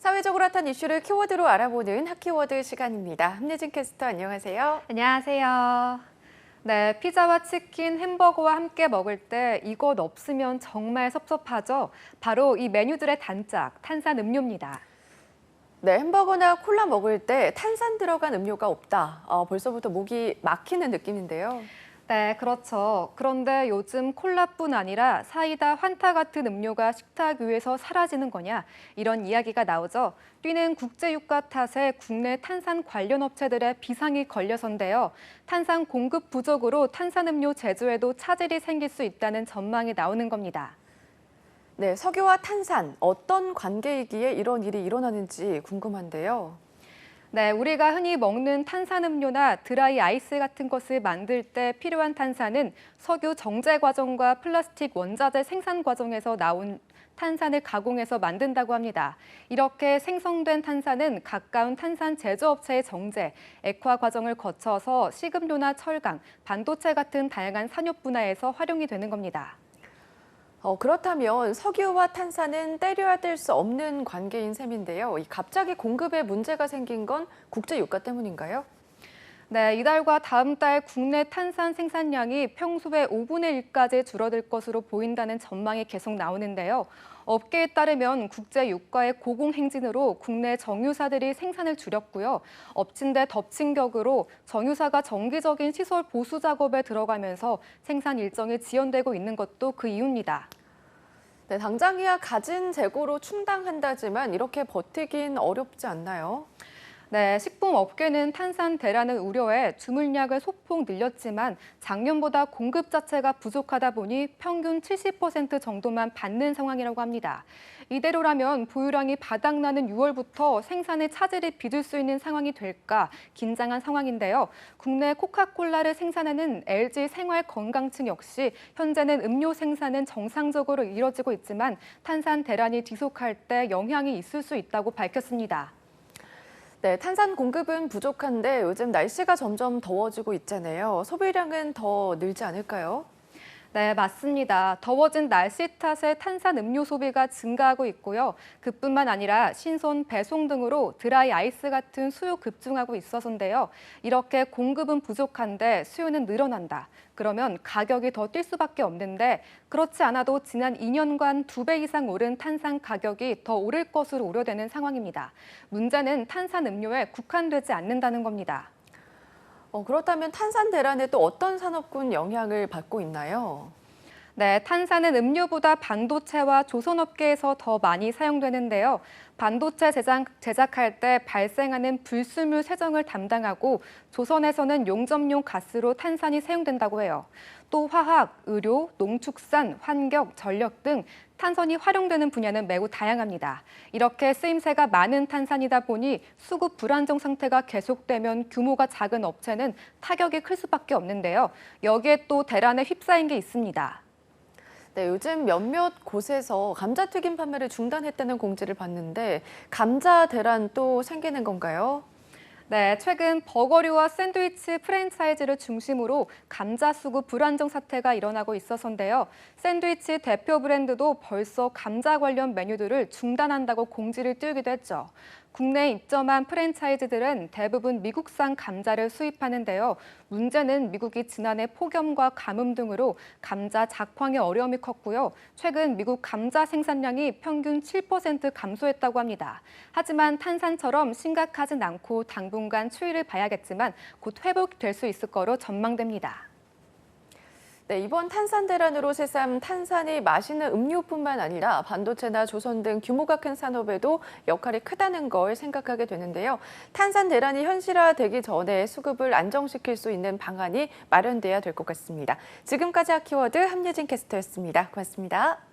사회적으로 핫한 이슈를 키워드로 알아보는 핫키워드 시간입니다. 함예진 캐스터 안녕하세요. 안녕하세요. 네, 피자와 치킨, 햄버거와 함께 먹을 때 이것 없으면 정말 섭섭하죠. 바로 이 메뉴들의 단짝, 탄산 음료입니다. 네, 햄버거나 콜라 먹을 때 탄산 들어간 음료가 없다. 벌써부터 목이 막히는 느낌인데요. 네, 그렇죠. 그런데 요즘 콜라뿐 아니라 사이다, 환타 같은 음료가 식탁 위에서 사라지는 거냐, 이런 이야기가 나오죠. 뛰는 국제유가 탓에 국내 탄산 관련 업체들의 비상이 걸려서인데요. 탄산 공급 부족으로 탄산음료 제조에도 차질이 생길 수 있다는 전망이 나오는 겁니다. 네, 석유와 탄산, 어떤 관계이기에 이런 일이 일어나는지 궁금한데요. 네, 우리가 흔히 먹는 탄산음료나 드라이 아이스 같은 것을 만들 때 필요한 탄산은 석유 정제 과정과 플라스틱 원자재 생산 과정에서 나온 탄산을 가공해서 만든다고 합니다. 이렇게 생성된 탄산은 가까운 탄산 제조업체의 정제, 액화 과정을 거쳐서 식음료나 철강, 반도체 같은 다양한 산업 분야에서 활용이 되는 겁니다. 그렇다면 석유와 탄산은 떼려야 뗄 수 없는 관계인 셈인데요. 갑자기 공급에 문제가 생긴 건 국제 유가 때문인가요? 네, 이달과 다음 달 국내 탄산 생산량이 평소의 5분의 1까지 줄어들 것으로 보인다는 전망이 계속 나오는데요. 업계에 따르면 국제 유가의 고공행진으로 국내 정유사들이 생산을 줄였고요. 엎친 데 덮친 격으로 정유사가 정기적인 시설 보수 작업에 들어가면서 생산 일정이 지연되고 있는 것도 그 이유입니다. 네, 당장이야 갖은 재고로 충당한다지만 이렇게 버티긴 어렵지 않나요? 네, 식품업계는 탄산 대란을 우려해 주물량을 소폭 늘렸지만 작년보다 공급 자체가 부족하다 보니 평균 70% 정도만 받는 상황이라고 합니다. 이대로라면 보유량이 바닥나는 6월부터 생산에 차질이 빚을 수 있는 상황이 될까 긴장한 상황인데요. 국내 코카콜라를 생산하는 LG 생활건강층 역시 현재는 음료 생산은 정상적으로 이뤄지고 있지만 탄산 대란이 지속할 때 영향이 있을 수 있다고 밝혔습니다. 네, 탄산 공급은 부족한데 요즘 날씨가 점점 더워지고 있잖아요. 소비량은 더 늘지 않을까요? 네, 맞습니다. 더워진 날씨 탓에 탄산 음료 소비가 증가하고 있고요. 그뿐만 아니라 신선, 배송 등으로 드라이 아이스 같은 수요 급증하고 있어서인데요. 이렇게 공급은 부족한데 수요는 늘어난다. 그러면 가격이 더 뛸 수밖에 없는데 그렇지 않아도 지난 2년간 2배 이상 오른 탄산 가격이 더 오를 것으로 우려되는 상황입니다. 문제는 탄산 음료에 국한되지 않는다는 겁니다. 그렇다면 탄산 대란에 또 어떤 산업군 영향을 받고 있나요? 네, 탄산은 음료보다 반도체와 조선업계에서 더 많이 사용되는데요. 반도체 제작할 때 발생하는 불순물 세정을 담당하고 조선에서는 용접용 가스로 탄산이 사용된다고 해요. 또 화학, 의료, 농축산, 환경, 전력 등 탄산이 활용되는 분야는 매우 다양합니다. 이렇게 쓰임새가 많은 탄산이다 보니 수급 불안정 상태가 계속되면 규모가 작은 업체는 타격이 클 수밖에 없는데요. 여기에 또 대란에 휩싸인 게 있습니다. 네, 요즘 몇몇 곳에서 감자튀김 판매를 중단했다는 공지를 봤는데 감자 대란 또 생기는 건가요? 네, 최근 버거류와 샌드위치 프랜차이즈를 중심으로 감자 수급 불안정 사태가 일어나고 있어서인데요. 샌드위치 대표 브랜드도 벌써 감자 관련 메뉴들을 중단한다고 공지를 띄우기도 했죠. 국내에 입점한 프랜차이즈들은 대부분 미국산 감자를 수입하는데요. 문제는 미국이 지난해 폭염과 가뭄 등으로 감자 작황에 어려움이 컸고요. 최근 미국 감자 생산량이 평균 7% 감소했다고 합니다. 하지만 탄산처럼 심각하진 않고 당분간 추이를 봐야겠지만 곧 회복될 수 있을 거로 전망됩니다. 네, 이번 탄산 대란으로 새삼 탄산이 마시는 음료뿐만 아니라 반도체나 조선 등 규모가 큰 산업에도 역할이 크다는 걸 생각하게 되는데요. 탄산 대란이 현실화되기 전에 수급을 안정시킬 수 있는 방안이 마련돼야 될 것 같습니다. 지금까지 핫키워드 함예진 캐스터였습니다. 고맙습니다.